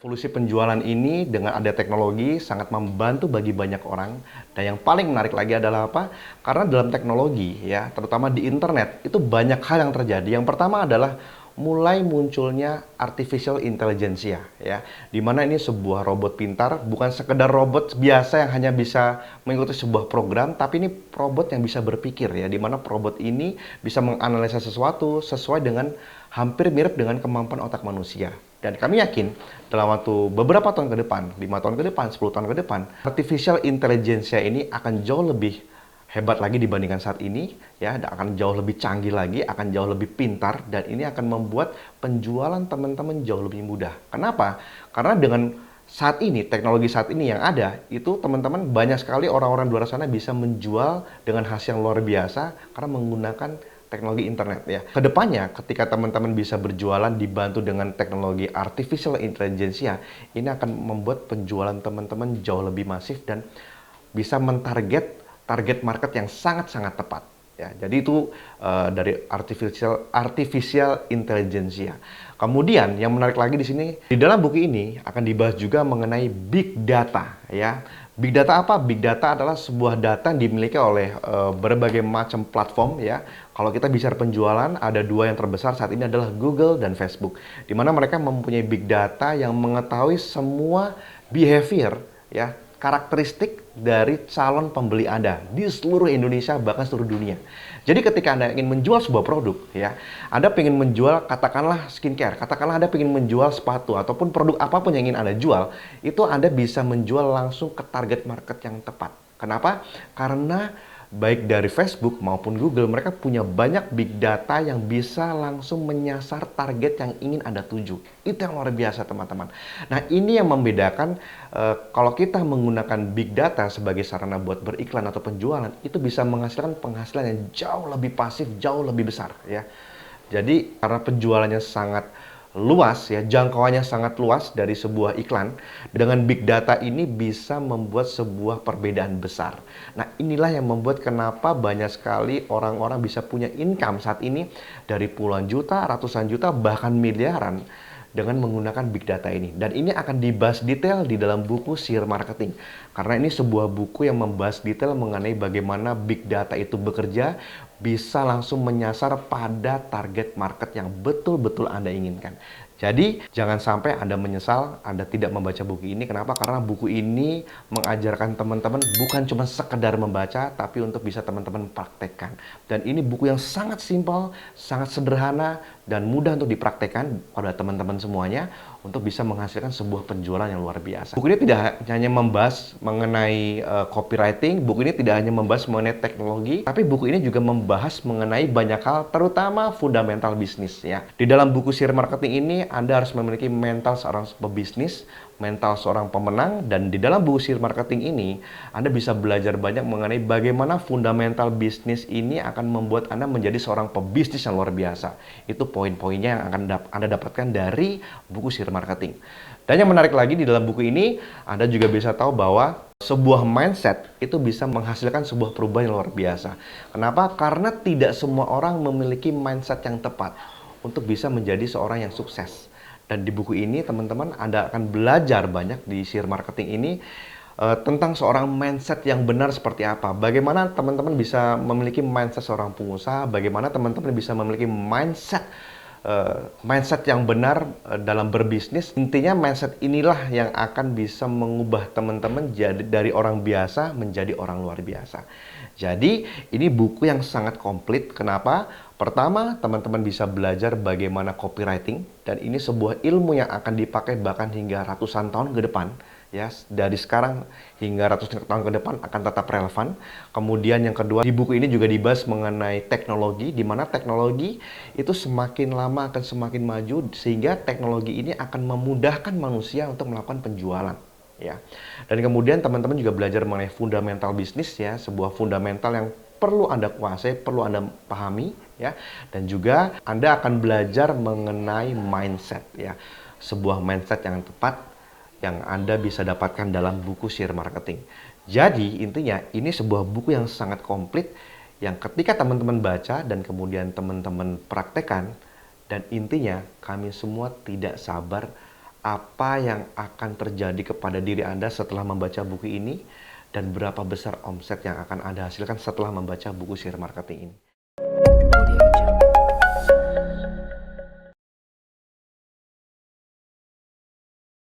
Revolusi penjualan ini dengan ada teknologi sangat membantu bagi banyak orang. Dan yang paling menarik lagi adalah apa? Karena dalam teknologi ya, terutama di internet, itu banyak hal yang terjadi. Yang pertama adalah mulai munculnya artificial intelligence ya, di mana ini sebuah robot pintar, bukan sekedar robot biasa yang hanya bisa mengikuti sebuah program, tapi ini robot yang bisa berpikir ya, di mana robot ini bisa menganalisa sesuatu sesuai dengan hampir mirip dengan kemampuan otak manusia. Dan kami yakin dalam waktu beberapa tahun ke depan, 5 tahun ke depan, 10 tahun ke depan, artificial intelligence ini akan jauh lebih hebat lagi dibandingkan saat ini ya, dan akan jauh lebih canggih lagi, akan jauh lebih pintar, dan ini akan membuat penjualan teman-teman jauh lebih mudah. Kenapa? Karena dengan saat ini, teknologi saat ini yang ada, itu teman-teman banyak sekali orang-orang di luar sana bisa menjual dengan hasil yang luar biasa karena menggunakan teknologi internet ya. Kedepannya, ketika teman-teman bisa berjualan dibantu dengan teknologi artificial intelligence ya, ini akan membuat penjualan teman-teman jauh lebih masif dan bisa target market yang sangat-sangat tepat. Ya, jadi itu dari artificial intelligence ya. Kemudian yang menarik lagi di sini, di dalam buku ini akan dibahas juga mengenai big data ya. Big data apa? Big data adalah sebuah data yang dimiliki oleh berbagai macam platform ya. Kalau kita bicara penjualan, ada dua yang terbesar saat ini adalah Google dan Facebook, di mana mereka mempunyai big data yang mengetahui semua behavior ya, karakteristik dari calon pembeli Anda di seluruh Indonesia, bahkan seluruh dunia. Jadi ketika Anda ingin menjual sebuah produk ya, Anda ingin menjual katakanlah skincare, katakanlah Anda ingin menjual sepatu ataupun produk apapun yang ingin Anda jual, itu Anda bisa menjual langsung ke target market yang tepat. Kenapa? Karena baik dari Facebook maupun Google, mereka punya banyak big data yang bisa langsung menyasar target yang ingin Anda tuju. Itu yang luar biasa teman-teman. Nah, ini yang membedakan kalau kita menggunakan big data sebagai sarana buat beriklan atau penjualan, itu bisa menghasilkan penghasilan yang jauh lebih pasif, jauh lebih besar ya. Jadi karena penjualannya sangat luas ya, jangkauannya sangat luas dari sebuah iklan, dengan big data ini bisa membuat sebuah perbedaan besar. Nah, inilah yang membuat kenapa banyak sekali orang-orang bisa punya income saat ini dari puluhan juta, ratusan juta, bahkan miliaran dengan menggunakan big data ini. Dan ini akan dibahas detail di dalam buku Sihir Marketing. Karena ini sebuah buku yang membahas detail mengenai bagaimana big data itu bekerja, bisa langsung menyasar pada target market yang betul-betul Anda inginkan. Jadi, jangan sampai Anda menyesal Anda tidak membaca buku ini. Kenapa? Karena buku ini mengajarkan teman-teman bukan cuma sekedar membaca, tapi untuk bisa teman-teman praktekkan. Dan ini buku yang sangat simpel, sangat sederhana, dan mudah untuk dipraktekkan pada teman-teman semuanya untuk bisa menghasilkan sebuah penjualan yang luar biasa. Buku ini tidak hanya membahas mengenai copywriting, buku ini tidak hanya membahas mengenai teknologi, tapi buku ini juga membahas mengenai banyak hal, terutama fundamental bisnis ya. Di dalam buku Sihir Marketing ini, Anda harus memiliki mental seorang pebisnis, mental seorang pemenang, dan di dalam buku Sihir Marketing ini, Anda bisa belajar banyak mengenai bagaimana fundamental bisnis ini akan membuat Anda menjadi seorang pebisnis yang luar biasa. Itu poin-poinnya yang akan Anda dapatkan dari buku Sihir Marketing. Dan yang menarik lagi di dalam buku ini, Anda juga bisa tahu bahwa sebuah mindset itu bisa menghasilkan sebuah perubahan yang luar biasa. Kenapa? Karena tidak semua orang memiliki mindset yang tepat untuk bisa menjadi seorang yang sukses. Dan di buku ini teman-teman Anda akan belajar banyak di Sihir Marketing ini tentang seorang mindset yang benar seperti apa. Bagaimana teman-teman bisa memiliki mindset seorang pengusaha, bagaimana teman-teman bisa memiliki mindset yang benar dalam berbisnis. Intinya mindset inilah yang akan bisa mengubah teman-teman dari orang biasa menjadi orang luar biasa. Jadi ini buku yang sangat komplit. Kenapa? Pertama, teman-teman bisa belajar bagaimana copywriting, dan ini sebuah ilmu yang akan dipakai bahkan hingga ratusan tahun ke depan. Ya, dari sekarang hingga ratusan tahun ke depan akan tetap relevan. Kemudian yang kedua, di buku ini juga dibahas mengenai teknologi, di mana teknologi itu semakin lama akan semakin maju, sehingga teknologi ini akan memudahkan manusia untuk melakukan penjualan. Ya, dan kemudian teman-teman juga belajar mengenai fundamental bisnis ya, sebuah fundamental yang perlu Anda kuasai, perlu Anda pahami ya, dan juga Anda akan belajar mengenai mindset ya, sebuah mindset yang tepat yang Anda bisa dapatkan dalam buku Sihir Marketing. Jadi intinya ini sebuah buku yang sangat komplit yang ketika teman-teman baca dan kemudian teman-teman praktekkan, dan intinya kami semua tidak sabar apa yang akan terjadi kepada diri Anda setelah membaca buku ini dan berapa besar omset yang akan Anda hasilkan setelah membaca buku share marketing ini.